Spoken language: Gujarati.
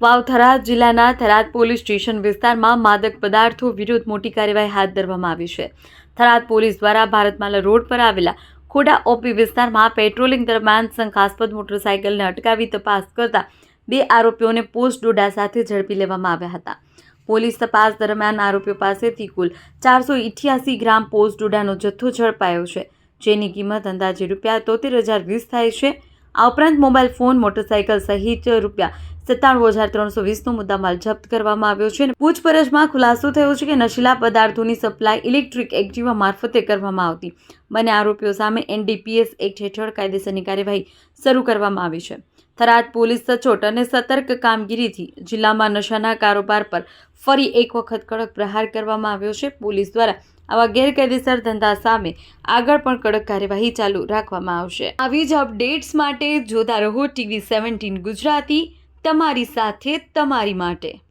વાવ થરાદ જિલ્લાના થરાદ પોલીસ સ્ટેશન વિસ્તારમાં માદક પદાર્થો વિરુદ્ધ મોટી કાર્યવાહી હાથ ધરવામાં આવી છે। થરાદ પોલીસ દ્વારા ભારતમાલા રોડ પર આવેલા ખોડા ઓપી વિસ્તારમાં પેટ્રોલિંગ દરમિયાન શંકાસ્પદ મોટરસાયકલને અટકાવી તપાસ કરતા 2 આરોપીઓને પોસ્ટ ડોડા સાથે ઝડપી લેવામાં આવ્યા હતા। પોલીસ તપાસ દરમિયાન આરોપીઓ પાસેથી કુલ 488 ગ્રામ પોસ્ટ ડોડાનો જથ્થો ઝડપાયો છે, જેની કિંમત અંદાજે ₹73,020 થાય છે। આ ઉપરાંત મોબાઈલ ફોન, મોટરસાયકલ સહિત ₹97,320નો મુદ્દામાલ જપ્ત કરવામાં આવ્યો છે। પૂછપરછમાં ખુલાસો થયો છે કે નશીલા પદાર્થોની સપ્લાય ઇલેક્ટ્રિક એક્ટિવા મારફતે કરવામાં આવતી। બંને આરોપીઓ સામે NDPS એક્ટ હેઠળ કાયદેસરની કાર્યવાહી શરૂ કરવામાં આવી છે। થરાદ પોલીસ સચોટ અને સતર્ક કામગીરીથી જિલ્લામાં નશાના કારોબાર પર ફરી એક વખત કડક પ્રહાર કરવામાં આવ્યો છે। પોલીસ દ્વારા આવા ગેરકાયદેસર ધંધા સામે આગળ પણ કડક કાર્યવાહી ચાલુ રાખવામાં આવશે। આવી જ અપડેટ્સ માટે જોતા રહો TV17 ગુજરાતી, તમારી સાથે તમારી માટે।